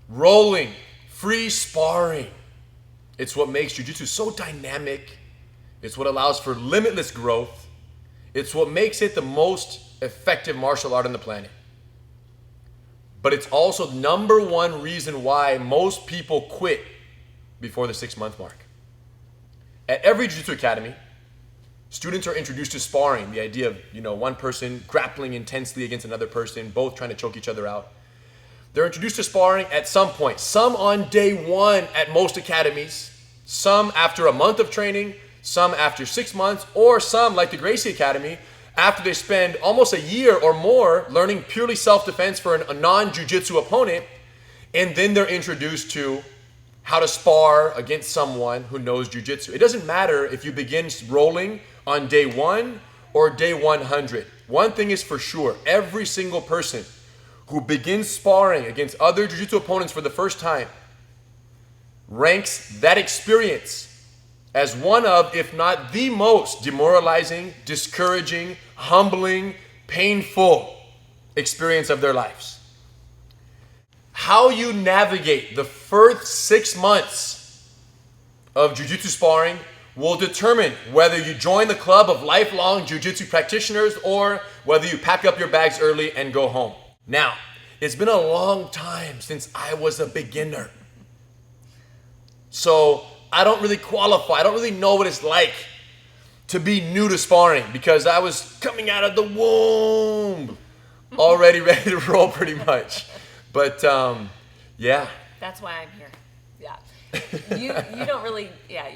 rolling, free sparring. It's what makes jiu-jitsu so dynamic. It's what allows for limitless growth. It's what makes it the most effective martial art on the planet. But it's also the number one reason why most people quit before the 6-month mark. At every jiu-jitsu academy, students are introduced to sparring, the idea of, one person grappling intensely against another person, both trying to choke each other out. They're introduced to sparring at some point, some on day one at most academies, some after a month of training, some after 6 months, or some, like the Gracie Academy, after they spend almost a year or more learning purely self-defense for a non-jiu-jitsu opponent, and then they're introduced to how to spar against someone who knows jiu-jitsu. It doesn't matter if you begin rolling on day 1 or day 100. One thing is for sure, every single person who begins sparring against other jiu-jitsu opponents for the first time ranks that experience as one of, if not the most demoralizing, discouraging, humbling, painful experience of their lives. How you navigate the first 6 months of jiu-jitsu sparring will determine whether you join the club of lifelong jiu-jitsu practitioners or whether you pack up your bags early and go home. Now, it's been a long time since I was a beginner. So I don't really qualify. I don't really know what it's like to be new to sparring because I was coming out of the womb already ready to roll pretty much. But yeah. That's why I'm here. Yeah. You don't really,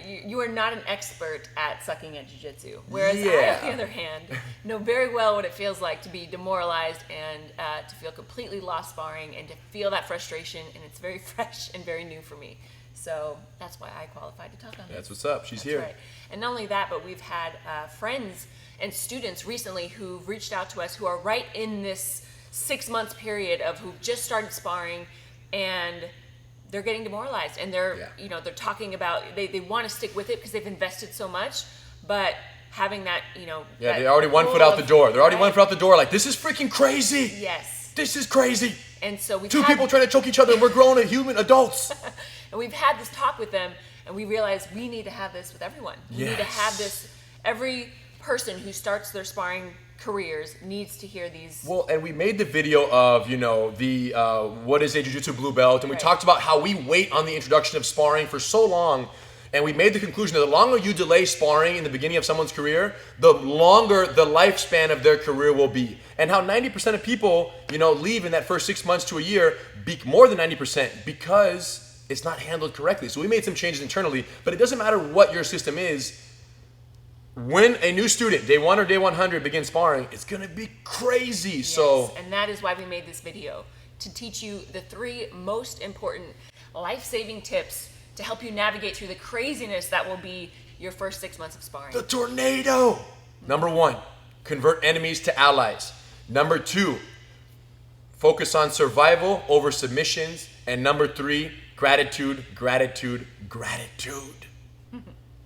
you are not an expert at sucking at jiu-jitsu. Whereas I, on the other hand, know very well what it feels like to be demoralized and to feel completely lost sparring and to feel that frustration, and it's very fresh and very new for me. So that's why I qualified to talk on this. That's what's up. She's here. Right. And not only that, but we've had friends and students recently who've reached out to us who are right in this 6 months period of who've just started sparring and they're getting demoralized and they're they're talking about they want to stick with it because they've invested so much, but having that they already 1 foot out the door. They're already 1 foot out the door. Like, this is freaking crazy. Yes. This is crazy. And so we've two people trying to choke each other and we're grown human adults. And we've had this talk with them and we realized we need to have this with everyone. We need to have this. Every person who starts their sparring careers needs to hear these. Well, and we made the video of, the what is a jiu-jitsu blue belt, and we talked about how we wait on the introduction of sparring for so long, and we made the conclusion that the longer you delay sparring in the beginning of someone's career, the longer the lifespan of their career will be. And how 90% of people, leave in that first 6 months to a year, more than 90%, because it's not handled correctly. So we made some changes internally, but it doesn't matter what your system is. When a new student, day 1 or day 100, begins sparring, it's going to be crazy. Yes, so, and that is why we made this video, to teach you the 3 most important life-saving tips to help you navigate through the craziness that will be your first 6 months of sparring. The tornado! Number 1, convert enemies to allies. Number 2, focus on survival over submissions. And number 3, gratitude, gratitude, gratitude.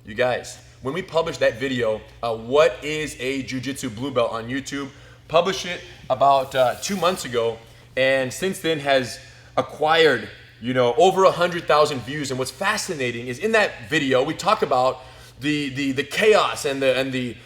You guys, when we published that video, what is a jiu-jitsu blue belt on YouTube, published it about 2 months ago, and since then has acquired, over 100,000 views. And what's fascinating is in that video we talk about the chaos and the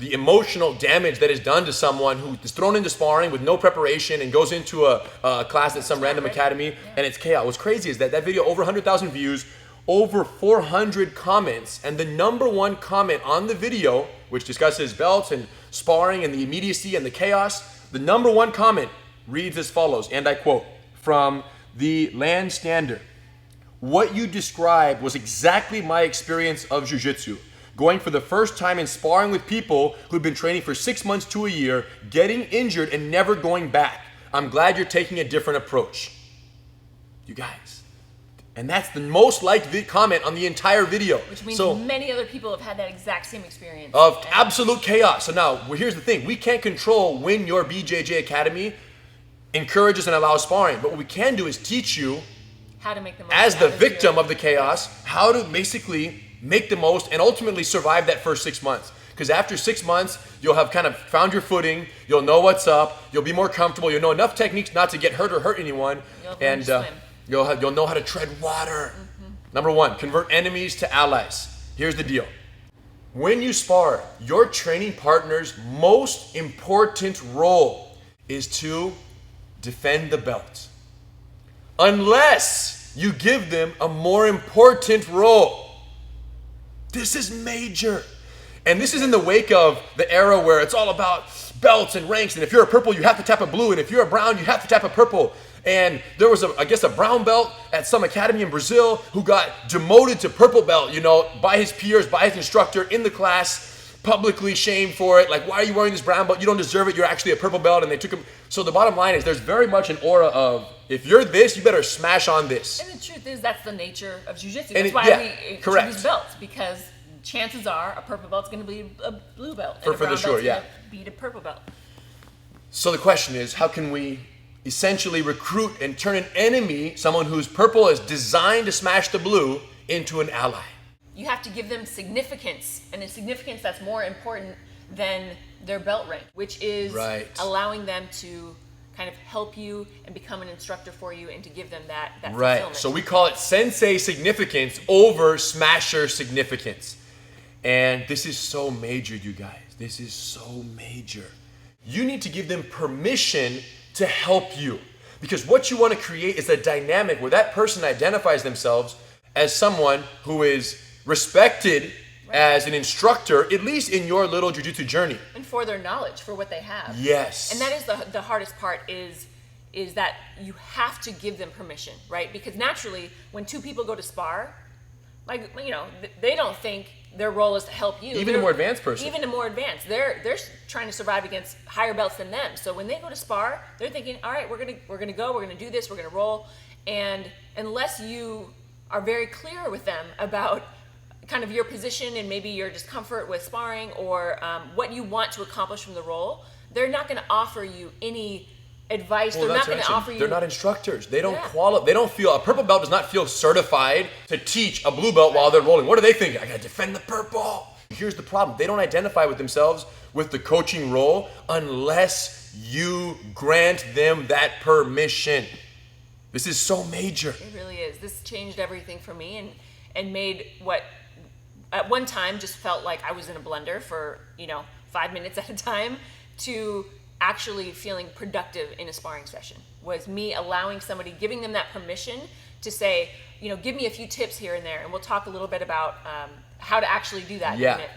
emotional damage that is done to someone who is thrown into sparring with no preparation and goes into a class at some random academy, and it's chaos. What's crazy is that video, over 100,000 views, over 400 comments, and the number 1 comment on the video, which discusses belts and sparring and the immediacy and the chaos, the number 1 comment reads as follows, and I quote, from the Land Standard: "What you described was exactly my experience of jiu-jitsu. Going for the first time and sparring with people who'd been training for 6 months to a year, getting injured and never going back. I'm glad you're taking a different approach." You guys. And that's the most liked comment on the entire video. Which means many other people have had that exact same experience. Of absolute chaos. So now, here's the thing. We can't control when your BJJ Academy encourages and allows sparring. But what we can do is teach you, how to make the most as the victim of the chaos, how to basically make the most and ultimately survive that first 6 months. Because after 6 months, you'll have kind of found your footing, you'll know what's up, you'll be more comfortable, you'll know enough techniques not to get hurt or hurt anyone, and you'll know how to tread water. Number one, convert enemies to allies. Here's the deal. When you spar, your training partner's most important role is to defend the belt. Unless you give them a more important role. This is major. And this is in the wake of the era where it's all about belts and ranks. And if you're a purple, you have to tap a blue. And if you're a brown, you have to tap a purple. And there was, a brown belt at some academy in Brazil who got demoted to purple belt, by his peers, by his instructor in the class, publicly shamed for it. Like, why are you wearing this brown belt? You don't deserve it. You're actually a purple belt. And they took him. So the bottom line is there's very much an aura of, if you're this, you better smash on this. And the truth is that's the nature of jiu-jitsu. That's why we choose belts, because chances are a purple belt's going to be a blue belt. And for the sure, yeah. Beat a purple belt. So the question is, how can we essentially recruit and turn an enemy, someone whose purple is designed to smash the blue, into an ally? You have to give them significance, and a significance that's more important than their belt rank, which is allowing them to kind of help you and become an instructor for you and to give them that fulfillment. So we call it sensei significance over smasher significance. And this is so major, you guys. This is so major. You need to give them permission to help you. Because what you want to create is a dynamic where that person identifies themselves as someone who is respected as an instructor, at least in your little jiu-jitsu journey. And for their knowledge, for what they have. Yes. And that is the hardest part is that you have to give them permission, right? Because naturally, when two people go to spar, they don't think their role is to help you. Even a more advanced person. Even a more advanced. They're trying to survive against higher belts than them. So when they go to spar, they're thinking, all right, we're gonna do this, we're gonna roll. And unless you are very clear with them about kind of your position and maybe your discomfort with sparring or what you want to accomplish from the role, they're not going to offer you any advice. They're not going to offer you. They're not instructors. They don't qualify. They don't feel, a purple belt does not feel certified to teach a blue belt while they're rolling. What are they thinking? I got to defend the purple. Here's the problem. They don't identify with themselves with the coaching role unless you grant them that permission. This is so major. It really is. This changed everything for me and made what at one time just felt like I was in a blender for 5 minutes at a time to actually feeling productive in a sparring session. Was me allowing somebody, giving them that permission to say, give me a few tips here and there, and we'll talk a little bit about how to actually do that in a minute.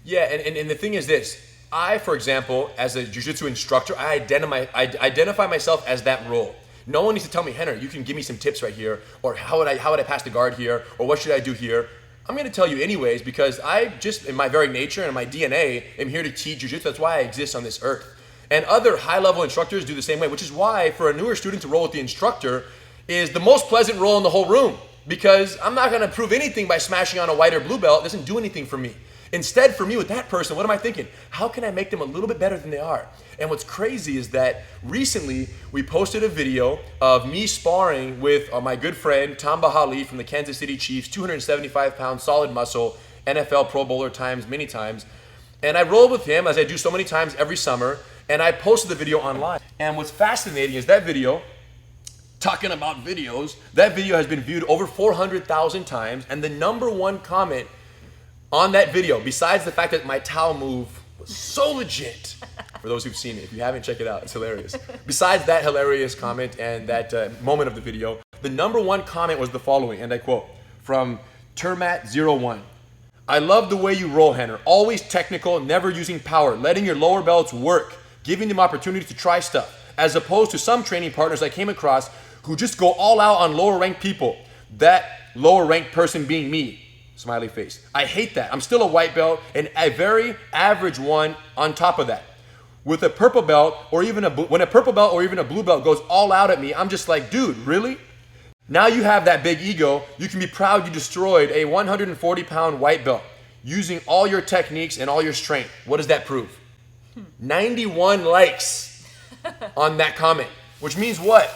Yeah, and the thing is this. I, for example, as a jiu-jitsu instructor, I identify myself as that role. No one needs to tell me, Henry, you can give me some tips right here, or how would I pass the guard here, or what should I do here? I'm going to tell you anyways, because I just, in my very nature and my DNA, am here to teach jiu-jitsu. That's why I exist on this earth. And other high-level instructors do the same way, which is why for a newer student to roll with the instructor is the most pleasant role in the whole room, because I'm not going to prove anything by smashing on a white or blue belt. It doesn't do anything for me. Instead, for me with that person, what am I thinking? How can I make them a little bit better than they are? And what's crazy is that recently we posted a video of me sparring with my good friend Tom Bahali from the Kansas City Chiefs, 275-pound solid muscle, NFL Pro Bowler many times. And I rolled with him, as I do so many times every summer, and I posted the video online. And what's fascinating is that video, talking about videos, that video has been viewed over 400,000 times, and the number one comment on that video, besides the fact that my towel move was so legit, for those who've seen it, if you haven't, check it out, it's hilarious. Besides that hilarious comment and that moment of the video, the number one comment was the following, and I quote, from Termat01. I love the way you roll, Henner. Always technical, never using power, letting your lower belts work, giving them opportunity to try stuff, as opposed to some training partners I came across who just go all out on lower ranked people. That lower ranked person being me. Smiley face. I hate that. I'm still a white belt and a very average one on top of that. With a purple belt or even when a purple belt or even a blue belt goes all out at me, I'm just like, dude, really? Now you have that big ego. You can be proud you destroyed a 140-pound white belt using all your techniques and all your strength. What does that prove? 91 likes on that comment, which means what?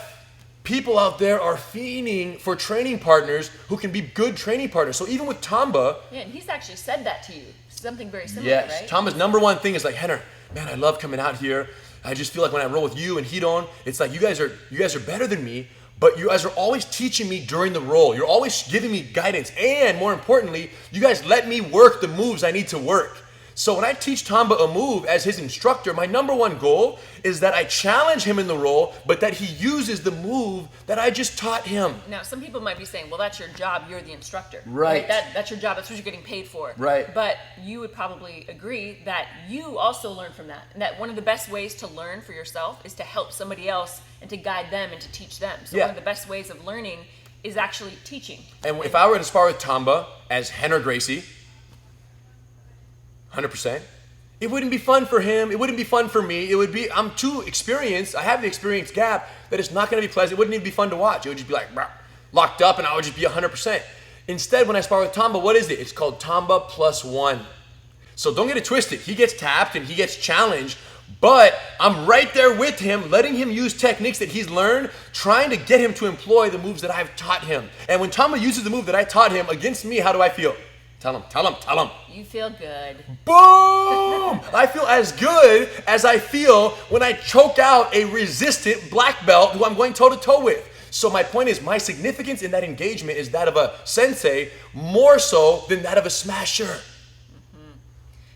People out there are fiending for training partners who can be good training partners. So even with Tamba... Yeah, and he's actually said that to you. Something very similar, yes, right? Tamba's number one thing is like, Henner, man, I love coming out here. I just feel like when I roll with you and Hidon, it's like you guys are better than me, but you guys are always teaching me during the roll. You're always giving me guidance, and more importantly, you guys let me work the moves I need to work. So when I teach Tamba a move as his instructor, my number one goal is that I challenge him in the roll, but that he uses the move that I just taught him. Now, some people might be saying, well, that's your job. You're the instructor. Right. That's your job. That's what you're getting paid for. Right. But you would probably agree that you also learn from that. And that one of the best ways to learn for yourself is to help somebody else and to guide them and to teach them. So one of the best ways of learning is actually teaching. And if I were to spar with Tamba as Hen or Gracie, 100%. It wouldn't be fun for him. It wouldn't be fun for me. It would be, I'm too experienced. I have the experience gap that it's not going to be pleasant. It wouldn't even be fun to watch. It would just be like locked up and I would just be 100%. Instead, when I spar with Tamba, what is it? It's called Tamba +1. So don't get it twisted. He gets tapped and he gets challenged, but I'm right there with him, letting him use techniques that he's learned, trying to get him to employ the moves that I've taught him. And when Tamba uses the move that I taught him against me, how do I feel? Tell him. You feel good. Boom! I feel as good as I feel when I choke out a resistant black belt who I'm going toe-to-toe with. So my point is, my significance in that engagement is that of a sensei more so than that of a smasher. Mm-hmm.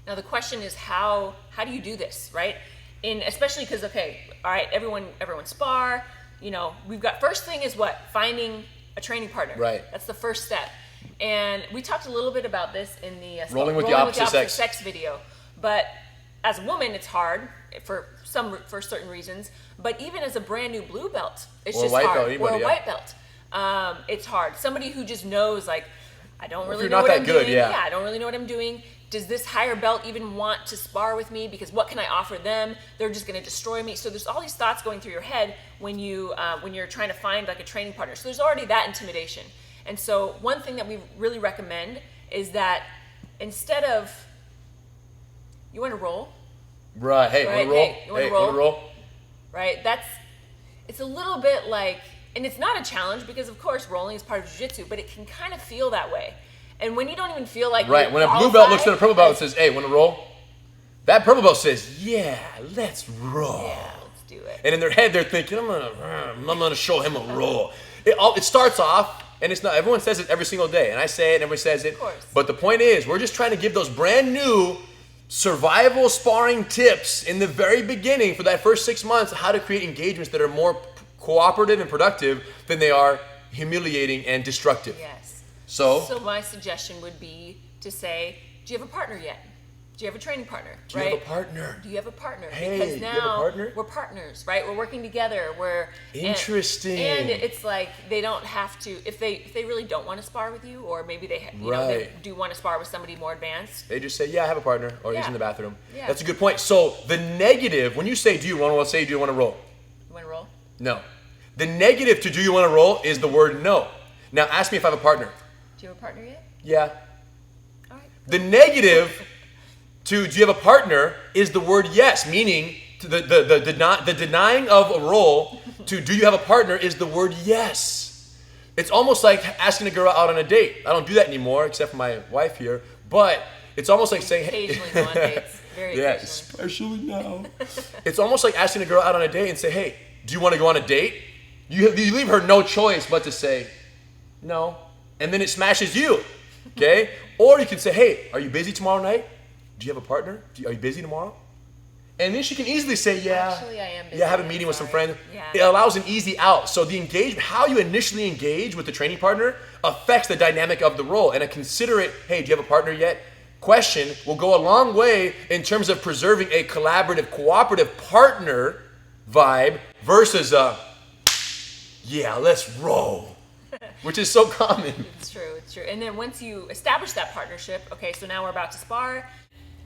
Now the question is, how do you do this, right? Especially because, okay, all right, everyone spar. You know, we've got, first thing is what? Finding a training partner. Right. That's the first step. And we talked a little bit about this in the Rolling with the opposite sex video. But as a woman, it's hard for certain reasons. But even as a brand new blue belt, it's just hard. Or a white belt, it's hard. Somebody who just knows, like, I don't really know what I'm doing. Yeah, I don't really know what I'm doing. Does this higher belt even want to spar with me? Because what can I offer them? They're just going to destroy me. So there's all these thoughts going through your head when you're trying to find like a training partner. So there's already that intimidation. And so one thing that we really recommend is that instead of, you want to roll? Right. Hey, right? Want to roll? Hey, you want to roll? Right. It's a little bit like, and it's not a challenge because of course rolling is part of jiu-jitsu, but it can kind of feel that way. And when you don't even feel like right, when a blue belt looks at a purple belt and says, "Hey, want to roll?" That purple belt says, "Yeah, let's roll." Yeah, let's do it. And in their head, they're thinking, "I'm gonna show him a roll." It starts off. And it's not, everyone says it every single day. And I say it and everyone says it. Of course. But the point is, we're just trying to give those brand new survival sparring tips in the very beginning for that first 6 months, how to create engagements that are more cooperative and productive than they are humiliating and destructive. Yes. So my suggestion would be to say, do you have a partner yet? Do you have a training partner? Do you have a partner? Do you have a partner? Hey, because now you have a partner? We're partners, right? We're working together. Interesting. And it's like they don't have to, if they really don't want to spar with you, or maybe they do want to spar with somebody more advanced. They just say, "Yeah, I have a partner," or "He's in the bathroom." Yeah. That's a good point. So the negative, when you say, "Do you want to roll?" Say, "Do you want to roll?" You want to roll? No. The negative to "Do you want to roll?" is the word no. Now ask me if I have a partner. Do you have a partner yet? Yeah. All right. The negative to "do you have a partner" is the word yes, meaning to the denying of a roll to "do you have a partner" is the word yes. It's almost like asking a girl out on a date. I don't do that anymore, except for my wife here. But it's almost like saying, occasionally go on dates. Very yeah, especially now. It's almost like asking a girl out on a date and say, "Hey, do you want to go on a date?" You leave her no choice but to say no, and then it smashes you. Okay? Or you can say, "Hey, are you busy tomorrow night? Do you have a partner? Are you busy tomorrow?" And then she can easily say, "Yeah, actually, I am busy. Yeah, I have a meeting with some friends." Yeah. It allows an easy out. So the engagement, how you initially engage with the training partner affects the dynamic of the role. And a considerate, "Hey, do you have a partner yet?" question will go a long way in terms of preserving a collaborative, cooperative partner vibe versus a, "Yeah, let's roll," which is so common. It's true. And then once you establish that partnership, okay, so now we're about to spar.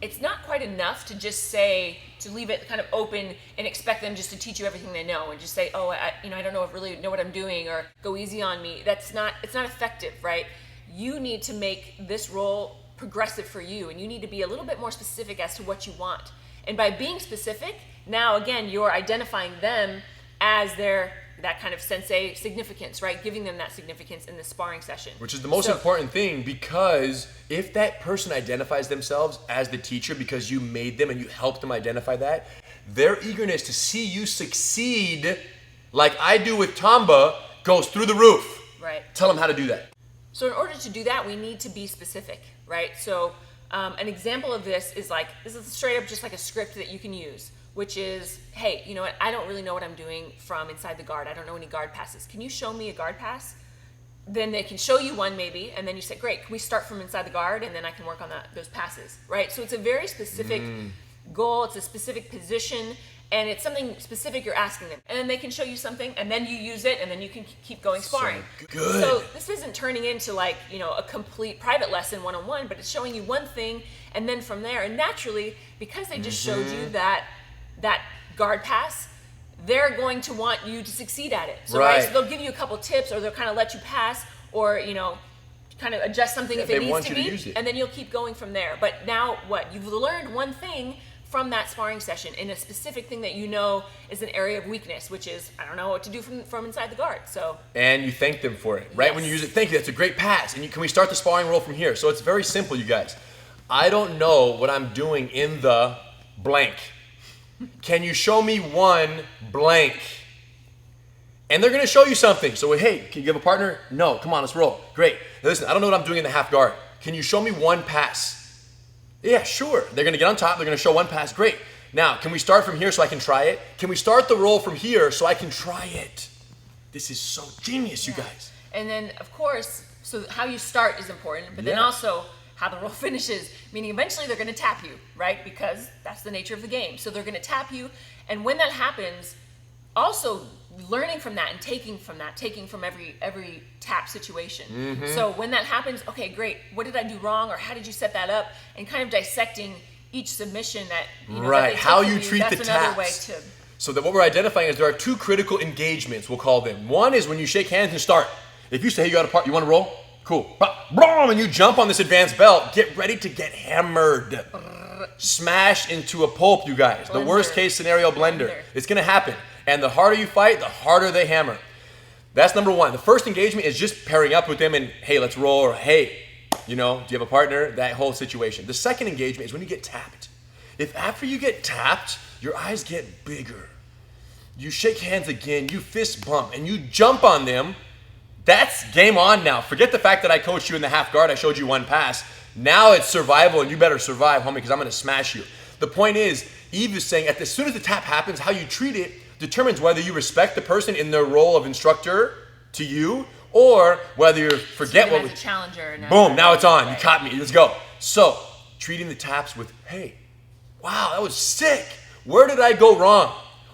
It's not quite enough to just say, to leave it kind of open and expect them just to teach you everything they know and just say, "Oh, I don't really know what I'm doing," or "Go easy on me." It's not effective, right? You need to make this role progressive for you, and you need to be a little bit more specific as to what you want. And by being specific, now again, you're identifying them as their that kind of sensei significance, right? Giving them that significance in the sparring session. Which is the most important thing, because if that person identifies themselves as the teacher because you made them and you helped them identify that, their eagerness to see you succeed, like I do with Tamba, goes through the roof. Right. Tell them how to do that. So in order to do that, we need to be specific, right? So an example of this is straight up just like a script that you can use, which is, hey, you know what? I don't really know what I'm doing from inside the guard. I don't know any guard passes. Can you show me a guard pass? Then they can show you one maybe, and then you say, great, can we start from inside the guard, and then I can work on those passes, right? So it's a very specific goal. It's a specific position, and it's something specific you're asking them. And then they can show you something, and then you use it, and then you can keep going sparring. So good. So this isn't turning into like, you know, a complete private lesson one-on-one, but it's showing you one thing, and then from there, and naturally, because they just showed you that guard pass, they're going to want you to succeed at it. So, right. So they'll give you a couple tips, or they'll kind of let you pass, or, you know, kind of adjust something if it needs to be, and then you'll keep going from there. But now what? You've learned one thing from that sparring session in a specific thing that you know is an area of weakness, which is, I don't know what to do from inside the guard. So. And you thank them for it, right? Yes. When you use it, thank you, that's a great pass. And can we start the sparring roll from here? So it's very simple, you guys. I don't know what I'm doing in the blank. Can you show me one blank? And they're gonna show you something. So hey, can you give a partner? No, come on, let's roll. Great. Now listen, I don't know what I'm doing in the half guard. Can you show me one pass? Yeah, sure. They're gonna get on top, they're gonna show one pass, great. Now, can we start from here so I can try it? Can we start the roll from here so I can try it? This is so genius, you guys. And then, of course, so how you start is important, but then also how the roll finishes, meaning eventually they're gonna tap you, right? Because that's the nature of the game. So they're gonna tap you, and when that happens, also learning from that and taking from every tap situation. So when that happens, okay, great, what did I do wrong, or how did you set that up, and kind of dissecting each submission that, you know, that they how take you from treat that's the another taps. Way to. So that what we're identifying is there are two critical engagements, we'll call them. One is when you shake hands and start. If you say, hey, you want to roll? Cool. Boom, and you jump on this advanced belt, get ready to get hammered. Smash into a pulp, you guys. The worst case scenario blender. It's gonna happen. And the harder you fight, the harder they hammer. That's number one. The first engagement is just pairing up with them and, hey, let's roll, or hey, you know, do you have a partner? That whole situation. The second engagement is when you get tapped. If after you get tapped, your eyes get bigger, you shake hands again, you fist bump, and you jump on them, that's game on now. Forget the fact that I coached you in the half guard, I showed you one pass. Now it's survival, and you better survive, homie, because I'm gonna smash you. The point is, Eve is saying, as soon as the tap happens, how you treat it determines whether you respect the person in their role of instructor to you, or whether you forget what was a challenger. Boom, now it's on. You caught me. Let's go. So, treating the taps with, hey, wow, that was sick. Where did I go wrong?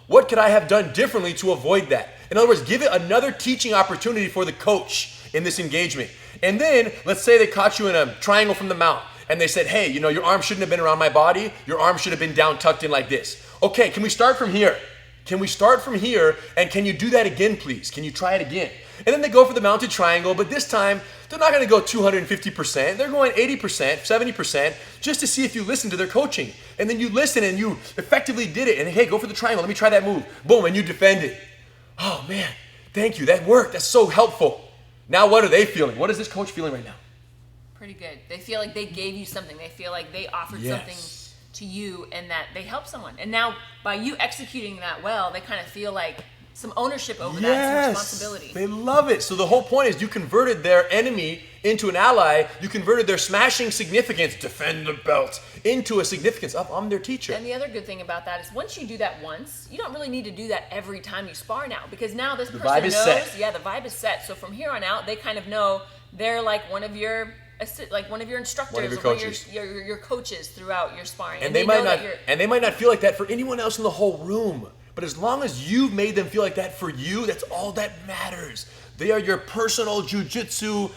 What could I have done differently to avoid that? In other words, give it another teaching opportunity for the coach in this engagement. And then, let's say they caught you in a triangle from the mount, and they said, hey, you know, your arm shouldn't have been around my body. Your arm should have been down, tucked in like this. Okay, can we start from here? Can we start from here, and can you do that again, please? Can you try it again? And then they go for the mounted triangle, but this time, they're not gonna go 250%. They're going 80%, 70%, just to see if you listen to their coaching. And then you listen and you effectively did it. And hey, go for the triangle, let me try that move. Boom, and you defend it. Oh man, thank you, that worked, that's so helpful. Now what are they feeling? What is this coach feeling right now? Pretty good. They feel like they gave you something. They feel like they offered something to you and that they helped someone. And now by you executing that well, they kind of feel like some ownership over that, some responsibility. They love it. So the whole point is you converted their enemy into an ally. You converted their smashing significance, defend the belt, into a significance of I'm their teacher. And the other good thing about that is once you do that once, you don't really need to do that every time you spar now, because now this person knows. Set. Yeah, the vibe is set. So from here on out, they kind of know they're like one of your instructors, one of your coaches, your coaches throughout your sparring, and they might not feel like that for anyone else in the whole room. But as long as you've made them feel like that for you, that's all that matters. They are your personal jiu-jitsu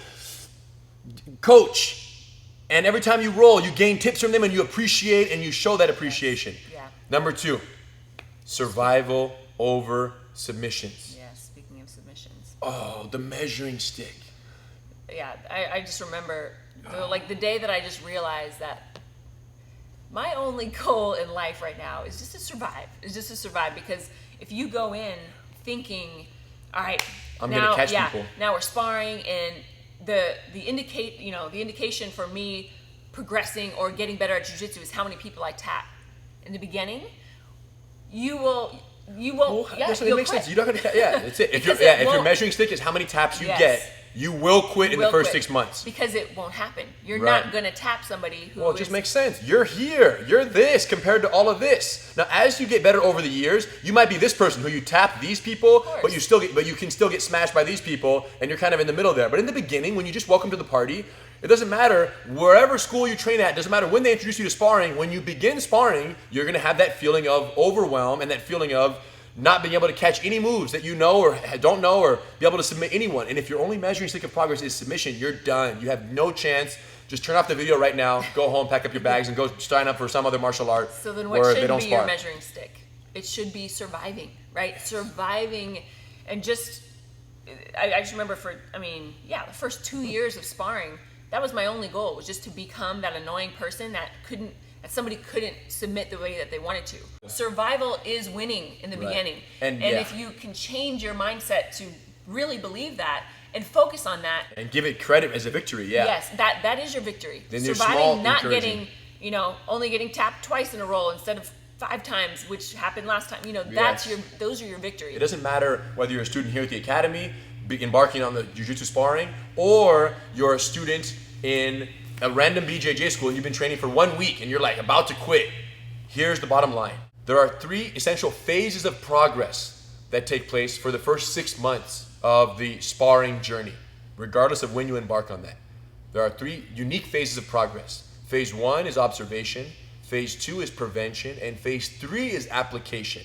coach. And every time you roll, you gain tips from them and you appreciate and you show that appreciation. Yeah. Number 2, survival over submissions. Yeah, speaking of submissions. Oh, the measuring stick. Yeah, I just remember the day that I just realized that my only goal in life right now is just to survive. Because if you go in thinking all right, I'm gonna catch people. Now we're sparring, and the indication for me progressing or getting better at jiu-jitsu is how many people I tap. In the beginning, you won't. It makes sense. You're not gonna. Yeah, that's it. If your measuring stick is how many taps you get, you will quit in the first 6 months. Because it won't happen. You're not gonna tap somebody who. Well, it just makes sense. You're here. You're this compared to all of this. Now, as you get better over the years, you might be this person who you tap these people, but you can still get smashed by these people, and you're kind of in the middle there. But in the beginning, when you just welcome to the party, it doesn't matter wherever school you train at. It doesn't matter when they introduce you to sparring. When you begin sparring, you're gonna have that feeling of overwhelm and that feeling of not being able to catch any moves that you know or don't know, or be able to submit anyone. And if your only measuring stick of progress is submission, you're done. You have no chance. Just turn off the video right now, go home, pack up your bags, and go sign up for some other martial art. So then what should be your measuring stick? It should be surviving, right? Surviving, and just, I just remember the first 2 years of sparring, that was my only goal, was just to become that annoying person that somebody couldn't submit the way that they wanted to. Survival is winning in the beginning. And if you can change your mindset to really believe that and focus on that. And give it credit as a victory, Yes, that is your victory. Then surviving, not getting, only getting tapped twice in a row instead of 5 times, which happened last time. Those are your victories. It doesn't matter whether you're a student here at the academy, embarking on the jiu-jitsu sparring, or you're a student in a random BJJ school and you've been training for 1 week and you're like about to quit. Here's the bottom line. There are 3 essential phases of progress that take place for the first 6 months of the sparring journey, regardless of when you embark on that. There are 3 unique phases of progress. Phase 1 is observation, phase 2 is prevention, and phase 3 is application.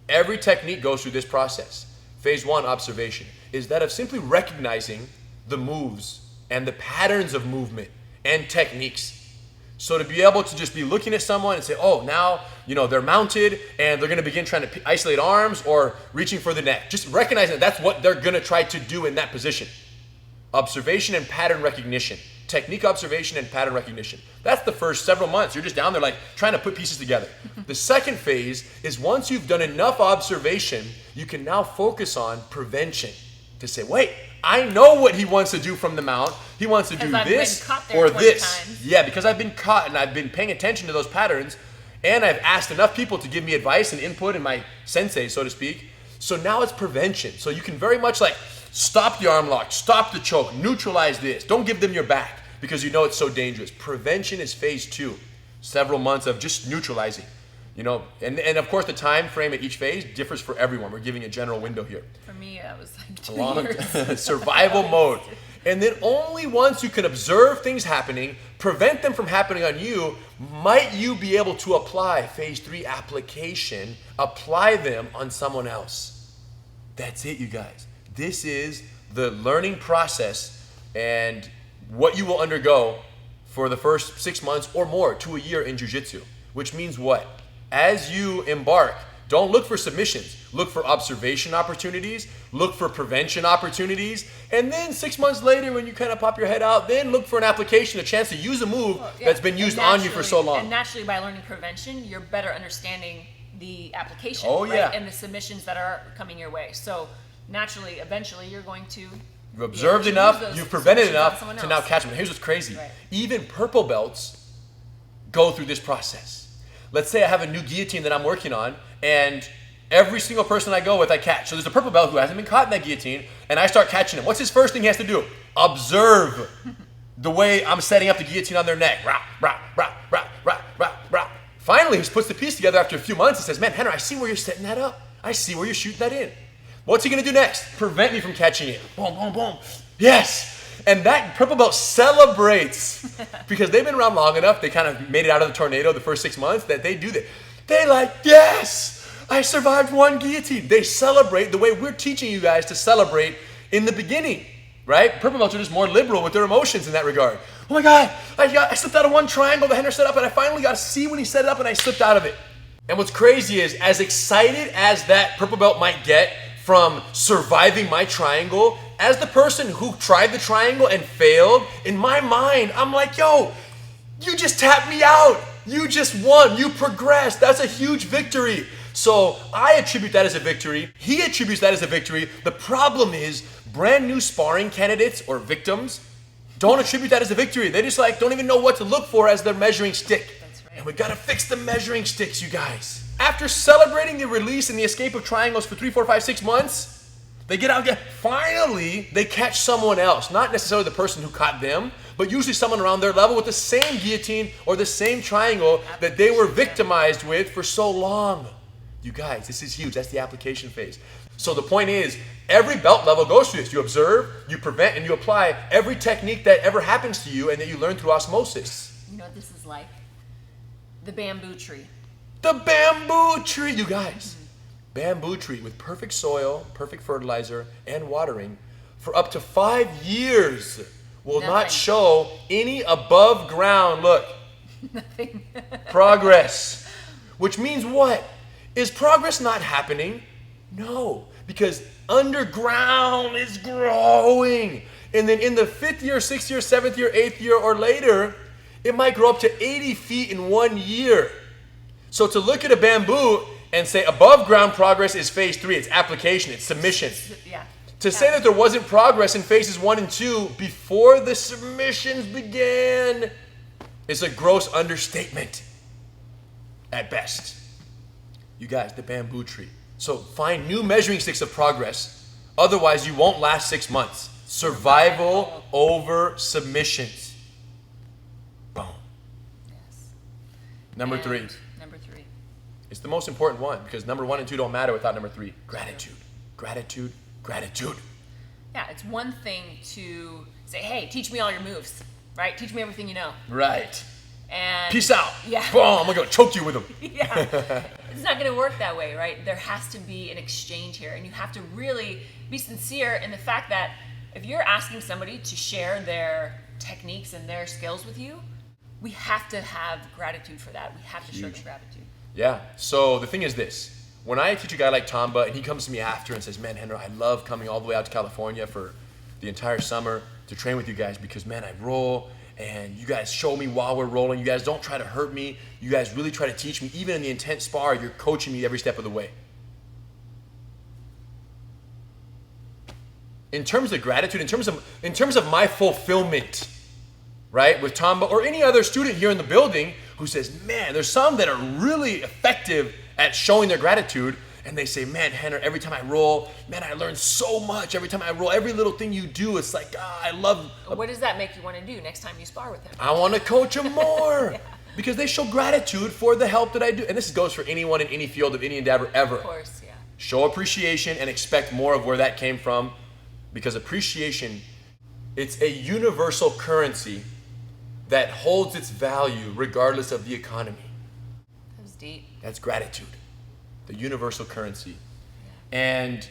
Every technique goes through this process. Phase 1, observation, is that of simply recognizing the moves and the patterns of movement and techniques. So to be able to just be looking at someone and say, oh, now, they're mounted and they're gonna begin trying to isolate arms or reaching for the neck. Just recognizing that that's what they're gonna try to do in that position. Observation and pattern recognition. Technique observation and pattern recognition. That's the first several months. You're just down there like trying to put pieces together. The second phase is once you've done enough observation, you can now focus on prevention. To say, wait, I know what he wants to do from the mount. He wants to do this or this. Times. Yeah, because I've been caught and I've been paying attention to those patterns, and I've asked enough people to give me advice and input in my sensei, so to speak. So now it's prevention. So you can very much like stop the arm lock, stop the choke, neutralize this. Don't give them your back because you know it's so dangerous. Prevention is phase 2. Several months of just neutralizing. And of course the time frame at each phase differs for everyone. We're giving a general window here. For me, it was like 2 years. Survival mode. And then only once you can observe things happening, prevent them from happening on you, might you be able to apply phase 3 application, apply them on someone else. That's it, you guys. This is the learning process and what you will undergo for the first 6 months or more to a year in jiu-jitsu. Which means what? As you embark, don't look for submissions. Look for observation opportunities. Look for prevention opportunities. And then 6 months later, when you kind of pop your head out, then look for an application, a chance to use a move that's been used on you for so long. And naturally, by learning prevention, you're better understanding the application, and the submissions that are coming your way. So naturally, eventually, you're going to... You've observed enough, you've prevented enough to now catch them. Here's what's crazy. Right. Even purple belts go through this process. Let's say I have a new guillotine that I'm working on, and every single person I go with, I catch. So there's a purple belt who hasn't been caught in that guillotine, and I start catching him. What's his first thing he has to do? Observe the way I'm setting up the guillotine on their neck. Rah, rah, rah, rah, rah, rah, rah. Finally, he puts the piece together after a few months and says, man, Henry, I see where you're setting that up. I see where you're shooting that in. What's he going to do next? Prevent me from catching it. Boom, boom, boom. Yes. And that purple belt celebrates because they've been around long enough. They kind of made it out of the tornado the first 6 months that they do that. They like, yes, I survived one guillotine. They celebrate the way we're teaching you guys to celebrate in the beginning, right? Purple belts are just more liberal with their emotions in that regard. Oh my God, I slipped out of one triangle the Henry set up, and I finally got to see when he set it up, and I slipped out of it. And what's crazy is, as excited as that purple belt might get from surviving my triangle, as the person who tried the triangle and failed, in my mind, I'm like, yo, you just tapped me out. You just won. You progressed. That's a huge victory. So I attribute that as a victory. He attributes that as a victory. The problem is brand new sparring candidates or victims don't attribute that as a victory. They just don't even know what to look for as their measuring stick. That's right. And we gotta fix the measuring sticks, you guys. After celebrating the release and the escape of triangles for 3, 4, 5, 6 months, they get out again. Finally, they catch someone else. Not necessarily the person who caught them, but usually someone around their level with the same guillotine or the same triangle that they were victimized with for so long. You guys, this is huge. That's the application phase. So the point is, every belt level goes through this. You observe, you prevent, and you apply every technique that ever happens to you and that you learn through osmosis. You know what this is like? The bamboo tree. The bamboo tree, you guys. Bamboo tree with perfect soil, perfect fertilizer, and watering for up to 5 years will not show any above ground, look, Nothing. progress. Which means what? Is progress not happening? No, because underground is growing. And then in the 5th year, 6th year, 7th year, 8th year, or later, it might grow up to 80 feet in 1 year. So to look at a bamboo and say above ground progress is phase 3, it's application, it's submission. Yeah. To say that there wasn't progress in phases 1 and 2 before the submissions began is a gross understatement at best. You guys, the bamboo tree. So find new measuring sticks of progress. Otherwise, you won't last 6 months. Survival over submissions. Boom. Yes. Number And 3. Number 3. It's the most important one because number 1 and 2 don't matter without number 3. Gratitude. Gratitude. Gratitude. Yeah, it's one thing to say, hey, teach me all your moves, right? Teach me everything you know. Right. And Peace out. Yeah. Boom, I'm gonna choke you with them. Yeah. It's not going to work that way, right? There has to be an exchange here, and you have to really be sincere in the fact that if you're asking somebody to share their techniques and their skills with you, we have to have gratitude for that. We have to show them gratitude. Yeah. So the thing is this. When I teach a guy like Tamba and he comes to me after and says, man, Henry, I love coming all the way out to California for the entire summer to train with you guys because, man, I roll and you guys show me while we're rolling. You guys don't try to hurt me. You guys really try to teach me. Even in the intense spar, you're coaching me every step of the way. In terms of gratitude, in terms of my fulfillment, right, with Tamba or any other student here in the building who says, man, there's some that are really effective at showing their gratitude, and they say, man, Henner, every time I roll, man, I learn so much. Every time I roll, every little thing you do, it's like, I love. What does that make you want to do next time you spar with him? I want to coach them more because they show gratitude for the help that I do. And this goes for anyone in any field of any endeavor ever. Of course, yeah. Show appreciation and expect more of where that came from because appreciation, it's a universal currency that holds its value regardless of the economy. That was deep. That's gratitude, the universal currency. And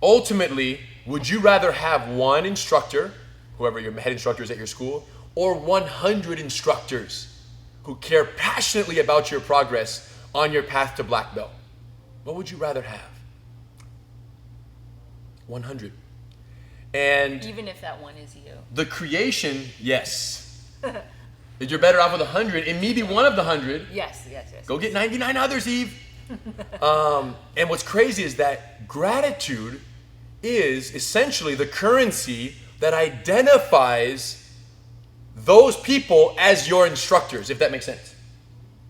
ultimately, would you rather have one instructor, whoever your head instructor is at your school, or 100 instructors who care passionately about your progress on your path to black belt? What would you rather have? 100. And Even if that one is you. the creation, yes. You're better off with 100 and maybe one of the 100. Yes. Go get 99 others, Eve. And what's crazy is that gratitude is essentially the currency that identifies those people as your instructors, if that makes sense.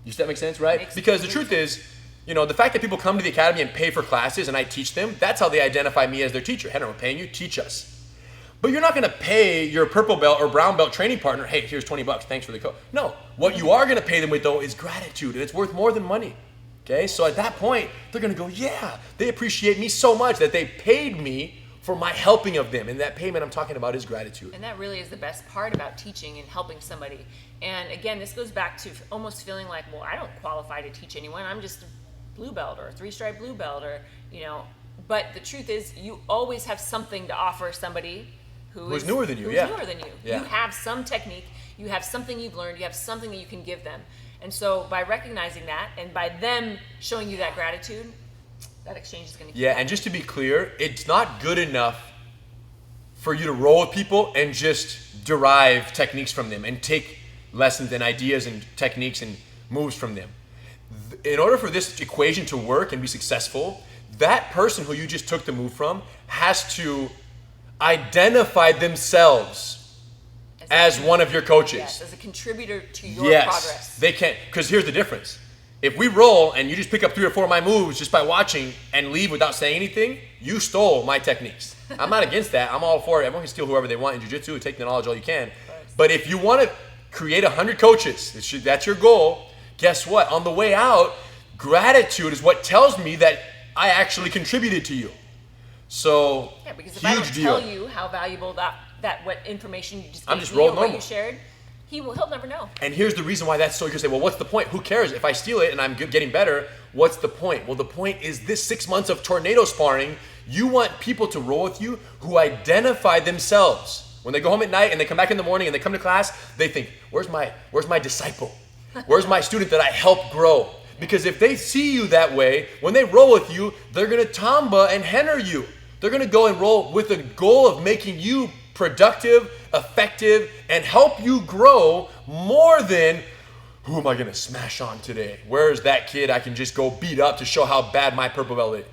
Does that make sense, right? Because the truth is, the fact that people come to the academy and pay for classes and I teach them, that's how they identify me as their teacher. Henry, we're paying you, teach us. But you're not going to pay your purple belt or brown belt training partner, hey, here's $20, thanks for the coach. No, what you are going to pay them with, though, is gratitude, and it's worth more than money. Okay, so at that point, they're going to go, yeah, they appreciate me so much that they paid me for my helping of them. And that payment I'm talking about is gratitude. And that really is the best part about teaching and helping somebody. And again, this goes back to almost feeling like, well, I don't qualify to teach anyone. I'm just a blue belt or a 3-stripe blue belt or, But the truth is, you always have something to offer somebody who's newer than you. Who's Yeah. newer than you. Yeah. You have some technique. You have something you've learned. You have something that you can give them. And so by recognizing that and by them showing you that gratitude, that exchange is going to keep Yeah, and just to be clear, it's not good enough for you to roll with people and just derive techniques from them and take lessons and ideas and techniques and moves from them. In order for this equation to work and be successful, that person who you just took the move from has to identify themselves as one of your coaches. Yes, as a contributor to your progress. They can't, because here's the difference. If we roll and you just pick up 3 or 4 of my moves just by watching and leave without saying anything, you stole my techniques. I'm not against that. I'm all for it. Everyone can steal whoever they want in jiu-jitsu, take the knowledge all you can. But if you want to create 100 coaches, that's your goal, guess what? On the way out, gratitude is what tells me that I actually contributed to you. So, yeah, because if huge I don't deal. tell you how valuable that what information you just I'm gave just me roll or what normal. you shared, he'll never know. And here's the reason why that's so. You can say, well, what's the point? Who cares? If I steal it and I'm getting better, what's the point? Well, the point is this 6 months of tornado sparring, you want people to roll with you who identify themselves. When they go home at night and they come back in the morning and they come to class, they think, where's my disciple? Where's my student that I helped grow? Because if they see you that way, when they roll with you, they're going to tamba and henner you. They're going to go and roll with the goal of making you productive, effective, and help you grow more than, who am I going to smash on today? Where's that kid I can just go beat up to show how bad my purple belt is?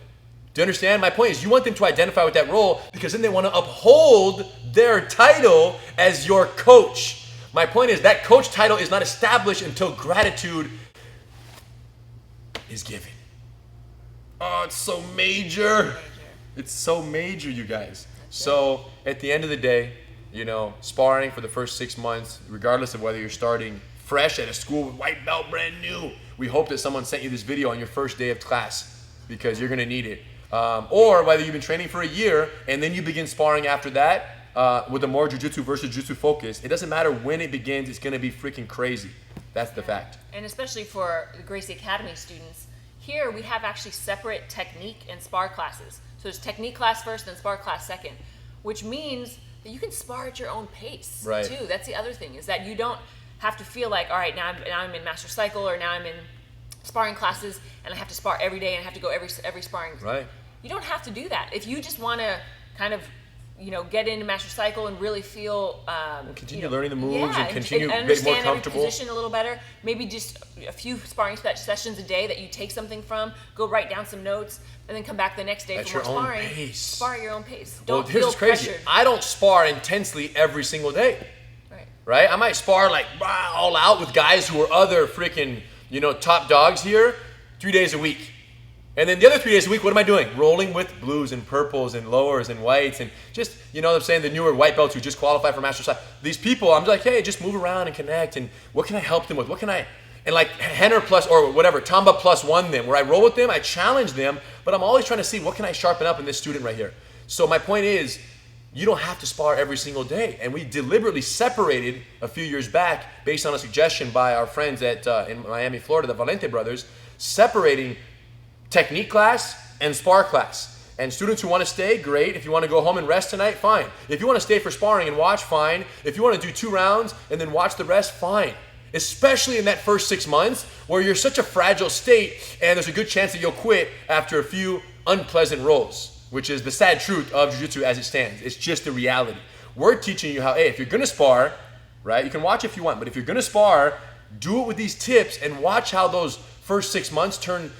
Do you understand? My point is you want them to identify with that role because then they want to uphold their title as your coach. My point is that coach title is not established until gratitude is given. Oh, it's so major. It's so major, you guys. So at the end of the day, sparring for the first 6 months, regardless of whether you're starting fresh at a school with white belt, brand new, we hope that someone sent you this video on your first day of class because you're going to need it. Or whether you've been training for a year and then you begin sparring after that with a more jiu-jitsu versus jiu-jitsu focus. It doesn't matter when it begins, it's going to be freaking crazy. That's the fact. And especially for the Gracie Academy students, here we have actually separate technique and spar classes. So there's technique class first, then spar class second, which means that you can spar at your own pace too. That's the other thing, is that you don't have to feel like, all right, now I'm in master cycle, or now I'm in sparring classes and I have to spar every day and I have to go every sparring. Right. You don't have to do that. If you just want to kind of get into master cycle and really feel continue learning the moves and continue and getting more understand comfortable. Every position a little better. Maybe just a few sparring sessions a day that you take something from, go write down some notes, and then come back the next day at for more your sparring. Own pace. Spar at your own pace. Well, Don't here's feel what's crazy. pressured. I don't spar intensely every single day. Right? I might spar like all out with guys who are other freaking top dogs here 3 days a week. And then the other 3 days a week, what am I doing? Rolling with blues and purples and lowers and whites and just, what I'm saying, the newer white belts who just qualify for master cycle. These people, I'm like, hey, just move around and connect, and what can I help them with? What can I, and like Henner plus, or whatever, Tamba +1 them, where I roll with them, I challenge them, but I'm always trying to see what can I sharpen up in this student right here. So my point is, you don't have to spar every single day. And we deliberately separated a few years back, based on a suggestion by our friends at in Miami, Florida, the Valente brothers, separating technique class and spar class. And students who want to stay, great. If you want to go home and rest tonight, fine. If you want to stay for sparring and watch, fine. If you want to do 2 rounds and then watch the rest, fine. Especially in that first 6 months where you're such a fragile state and there's a good chance that you'll quit after a few unpleasant rolls, which is the sad truth of jiu-jitsu as it stands. It's just the reality. We're teaching you how, hey, if you're going to spar, right, you can watch if you want, but if you're going to spar, do it with these tips and watch how those first 6 months turn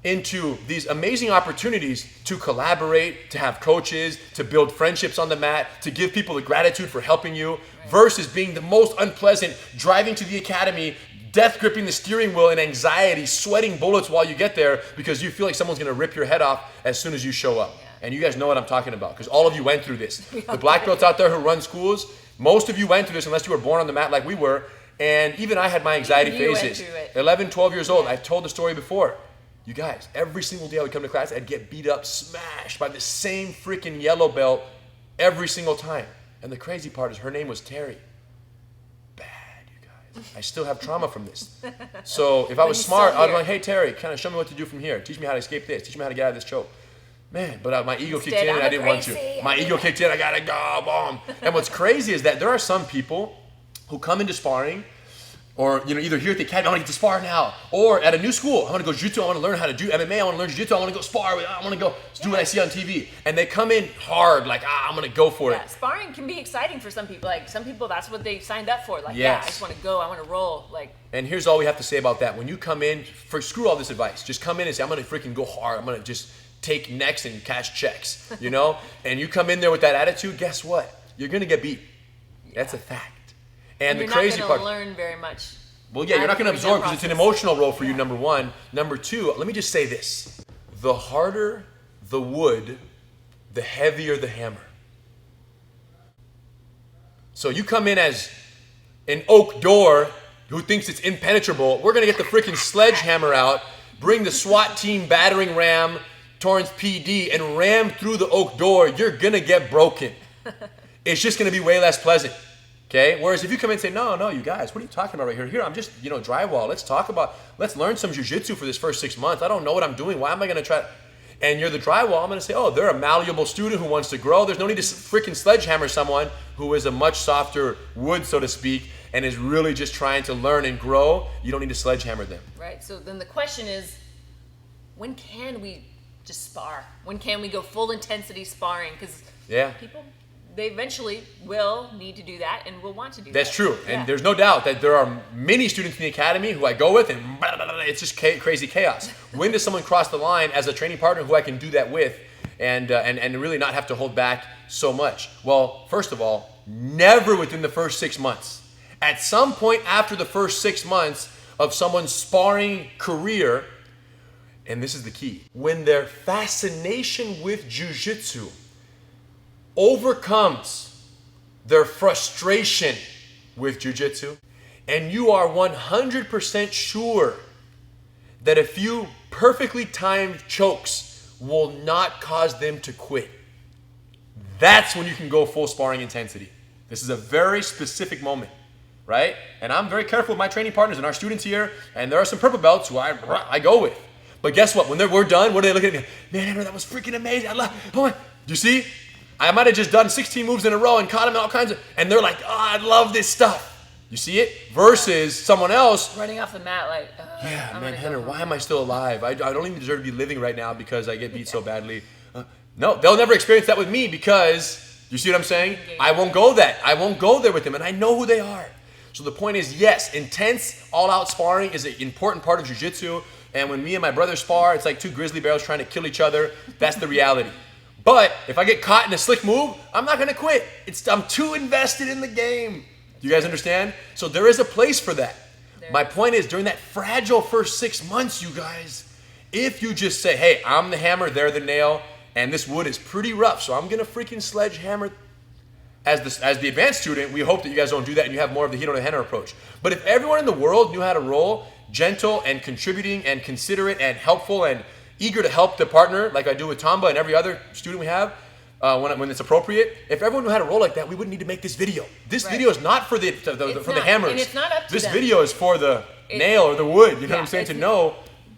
into these amazing opportunities to collaborate, to have coaches, to build friendships on the mat, to give people the gratitude for helping you, versus being the most unpleasant, driving to the academy, death gripping the steering wheel in anxiety, sweating bullets while you get there because you feel like someone's going to rip your head off as soon as you show up. And you guys know what I'm talking about because all of you went through this. The black belts out there who run schools, most of you went through this unless you were born on the mat like we were. And even I had my anxiety phases. 11, 12 years old. I've told the story before. You guys, every single day I would come to class, I'd get beat up, smashed by the same freaking yellow belt every single time. And the crazy part is her name was Terry. Bad, you guys. I still have trauma from this. So if I was smart, I'd be like, hey, Terry, kind of show me what to do from here. Teach me how to escape this. Teach me how to get out of this choke. Man, but my ego kicked in and I didn't want to. My ego kicked in, I gotta go, boom. And what's crazy is that there are some people who come into sparring Or, either here at the academy, I want to get to spar now. Or at a new school, I want to go jiu-jitsu, I want to learn how to do MMA, I want to learn jiu-jitsu, I want to go spar, I want to go do what I see on TV. And they come in hard, like, I'm going to go for it. Sparring can be exciting for some people. Like, some people, that's what they signed up for. Like, yes. I just want to go, I want to roll. Like. And here's all we have to say about that. When you come in, screw all this advice. Just come in and say, I'm going to freaking go hard. I'm going to just take necks and cash checks, And you come in there with that attitude, guess what? You're going to get beat. That's a fact. And the crazy part. You're not going to learn very much. Well, yeah, you're not going to absorb because it's an emotional role for you, number one. Number two, let me just say this. The harder the wood, the heavier the hammer. So you come in as an oak door who thinks it's impenetrable. We're going to get the freaking sledgehammer out, bring the SWAT team battering ram, Torrance PD, and ram through the oak door. You're going to get broken. It's just going to be way less pleasant. Okay. Whereas if you come in and say, no, you guys, what are you talking about right here? Here, I'm just, drywall. Let's learn some jiu-jitsu for this first 6 months. I don't know what I'm doing. Why am I going to try? And you're the drywall. I'm going to say, oh, they're a malleable student who wants to grow. There's no need to freaking sledgehammer someone who is a much softer wood, so to speak, and is really just trying to learn and grow. You don't need to sledgehammer them. Right. So then the question is, when can we just spar? When can we go full intensity sparring? Because people, they eventually will need to do that and will want to do that. That's true. And there's no doubt that there are many students in the academy who I go with and it's just crazy chaos. When does someone cross the line as a training partner who I can do that with and really not have to hold back so much? Well, first of all, never within the first 6 months. At some point after the first 6 months of someone's sparring career, and this is the key, when their fascination with jiu-jitsu overcomes their frustration with jiu-jitsu, and you are 100% sure that a few perfectly timed chokes will not cause them to quit, that's when you can go full sparring intensity. This is a very specific moment, right? And I'm very careful with my training partners and our students here, and there are some purple belts who I go with. But guess what? When we're done, what are they looking at me? Man, Henry, that was freaking amazing. You see? I might have just done 16 moves in a row and caught them all kinds of, and they're like, oh, I love this stuff. You see it? Versus someone else. Running off the mat like, man, Henry, why am I still alive? I don't even deserve to be living right now because I get beat so badly. No, they'll never experience that with me because, you see what I'm saying? I won't go there with them, and I know who they are. So the point is, yes, intense, all-out sparring is an important part of jiu-jitsu, and when me and my brother spar, it's like two grizzly bears trying to kill each other. That's the reality. But if I get caught in a slick move, I'm not going to quit. I'm too invested in the game. Do you guys understand? So there is a place for that. My point is, during that fragile first 6 months, you guys, if you just say, hey, I'm the hammer, they're the nail, and this wood is pretty rough, so I'm going to freaking sledgehammer. As the advanced student, we hope that you guys don't do that and you have more of the Hito no Henna approach. But if everyone in the world knew how to roll gentle and contributing and considerate and helpful and eager to help the partner, like I do with Tamba and every other student we have, when it's appropriate. If everyone knew how to roll like that, we wouldn't need to make this video. This video is not for the hammers. And it's not up to this them. video is for the nail or the wood. You know what I'm saying? To know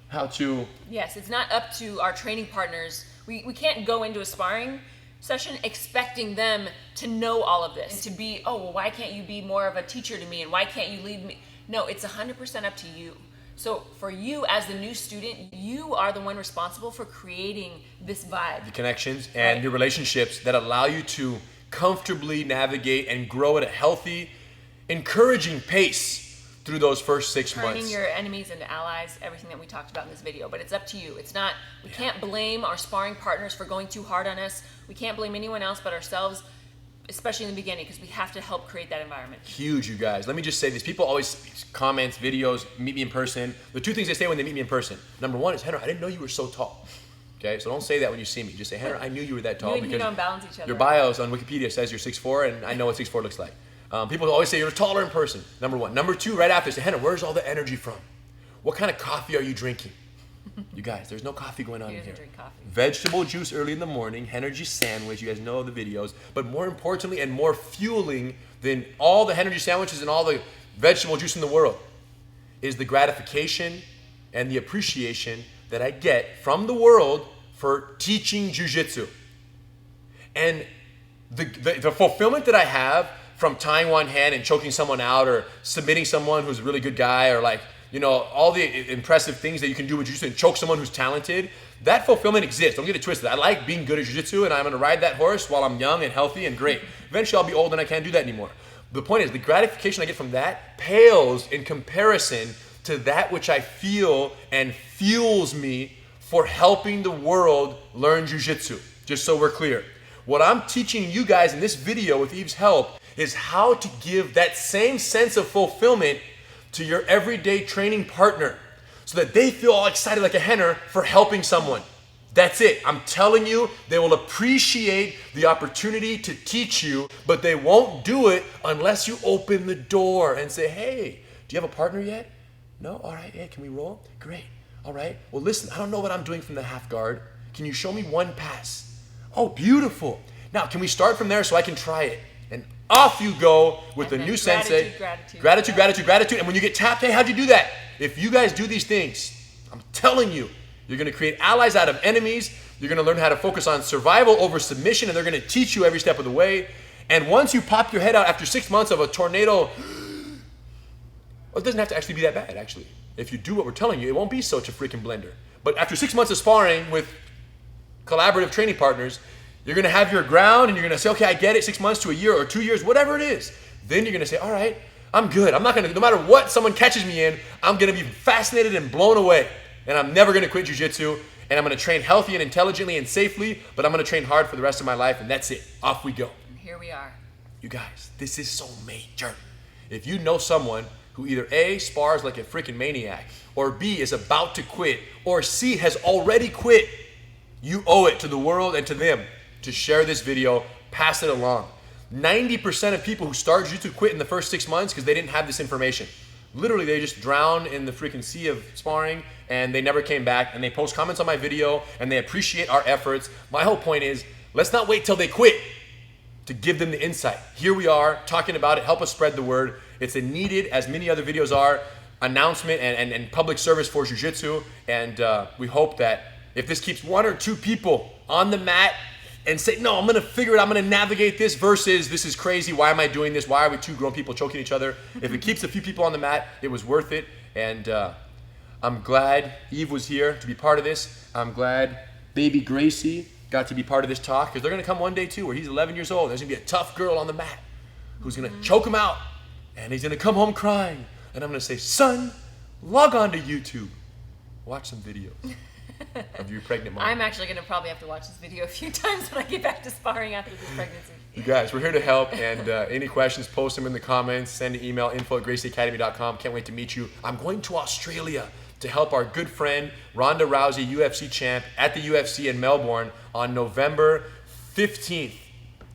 how to. Yes, it's not up to our training partners. We can't go into a sparring session expecting them to know all of this. And to be, oh, well, why can't you be more of a teacher to me? And why can't you lead me? No, it's 100% up to you. So for you as the new student, you are the one responsible for creating this vibe. The connections and your relationships that allow you to comfortably navigate and grow at a healthy, encouraging pace through those first 6 months. Turning your enemies into allies, everything that we talked about in this video. But it's up to you. It's not, we can't blame our sparring partners for going too hard on us. We can't blame anyone else but ourselves, especially in the beginning, because we have to help create that environment. Huge, you guys. Let me just say this. People always comment, videos, meet me in person. The two things they say when they meet me in person. Number one is, Henry, I didn't know you were so tall. Okay, so don't say that when you see me. Just say, Henry, I knew you were that tall. You don't balance each other. Your bios on Wikipedia says you're 6'4", and I know what 6'4" looks like. People always say you're taller in person, number one. Number two, right after, say, Henry, where's all the energy from? What kind of coffee are you drinking? You guys, there's no coffee going on in here. Drink coffee. Vegetable juice early in the morning, energy sandwich, you guys know the videos. But more importantly and more fueling than all the energy sandwiches and all the vegetable juice in the world is the gratification and the appreciation that I get from the world for teaching jiu-jitsu. And the fulfillment that I have from tying one hand and choking someone out, or submitting someone who's a really good guy, or like, you know, all the impressive things that you can do with jiu-jitsu and choke someone who's talented. That fulfillment exists. Don't get it twisted. I like being good at jiu-jitsu, and I'm going to ride that horse while I'm young and healthy and great. Eventually I'll be old and I can't do that anymore. The point is, the gratification I get from that pales in comparison to that which I feel and fuels me for helping the world learn jiu-jitsu. Just so we're clear. What I'm teaching you guys in this video with Eve's help is how to give that same sense of fulfillment to your everyday training partner so that they feel all excited like a henner for helping someone. That's it. I'm telling you, they will appreciate the opportunity to teach you, but they won't do it unless you open the door and say, hey, do you have a partner yet? No? All right, hey, can we roll? Great. All right. Well, listen, I don't know what I'm doing from the half guard. Can you show me one pass? Oh, beautiful. Now, can we start from there so I can try it? And off you go with the new sensei. Gratitude. And when you get tapped, hey, how'd you do that? If you guys do these things, I'm telling you, you're going to create allies out of enemies. You're going to learn how to focus on survival over submission, and they're going to teach you every step of the way. And once you pop your head out after 6 months of a tornado, well, it doesn't have to actually be that bad, actually. If you do what we're telling you, it won't be such a freaking blender. But after 6 months of sparring with collaborative training partners, you're going to have your ground, and you're going to say, okay, I get it, 6 months to a year or 2 years, whatever it is. Then you're going to say, all right, I'm good. I'm not going to, no matter what someone catches me in, I'm going to be fascinated and blown away. And I'm never going to quit jiu-jitsu. And I'm going to train healthy and intelligently and safely, but I'm going to train hard for the rest of my life, and that's it. Off we go. And here we are. You guys, this is so major. If you know someone who either A, spars like a freaking maniac, or B, is about to quit, or C, has already quit, you owe it to the world and to them to share this video, pass it along. 90% of people who start jiu-jitsu quit in the first 6 months because they didn't have this information. Literally, they just drowned in the freaking sea of sparring, and they never came back, and they post comments on my video, and they appreciate our efforts. My whole point is, let's not wait till they quit to give them the insight. Here we are talking about it. Help us spread the word. It's a needed, as many other videos are, announcement and public service for jiu-jitsu, and we hope that if this keeps 1 or 2 people on the mat and say, no, I'm going to figure it out, I'm going to navigate this, versus this is crazy, why am I doing this, why are we 2 grown people choking each other? If it keeps a few people on the mat, it was worth it, and I'm glad Eve was here to be part of this. I'm glad baby Gracie got to be part of this talk, because they're going to come one day too where he's 11 years old. There's going to be a tough girl on the mat who's going to choke him out, and he's going to come home crying, and I'm going to say, son, log on to YouTube, watch some videos of your pregnant mom. I'm actually going to probably have to watch this video a few times when I get back to sparring after this pregnancy. You guys, we're here to help, and any questions, post them in the comments, send an email, info@gracieacademy.com. Can't wait to meet you. I'm going to Australia to help our good friend Ronda Rousey, UFC champ, at the UFC in Melbourne on November 15th,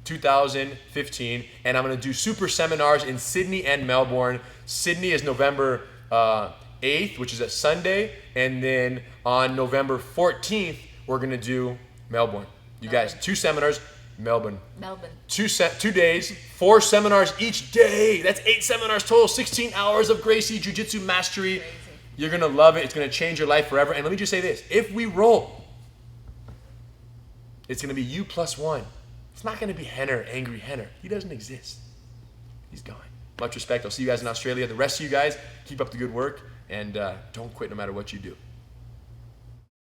2015, and I'm going to do super seminars in Sydney and Melbourne. Sydney is November 8th, which is a Sunday, and then on November 14th, we're going to do Melbourne. You guys, 2 seminars, Melbourne. 2 days, 4 seminars each day. That's 8 seminars total, 16 hours of Gracie Jiu-Jitsu mastery. Crazy. You're going to love it. It's going to change your life forever. And let me just say this. If we roll, it's going to be you plus 1. It's not going to be Henner, angry Henner. He doesn't exist. He's gone. Much respect. I'll see you guys in Australia. The rest of you guys, keep up the good work, and don't quit no matter what you do.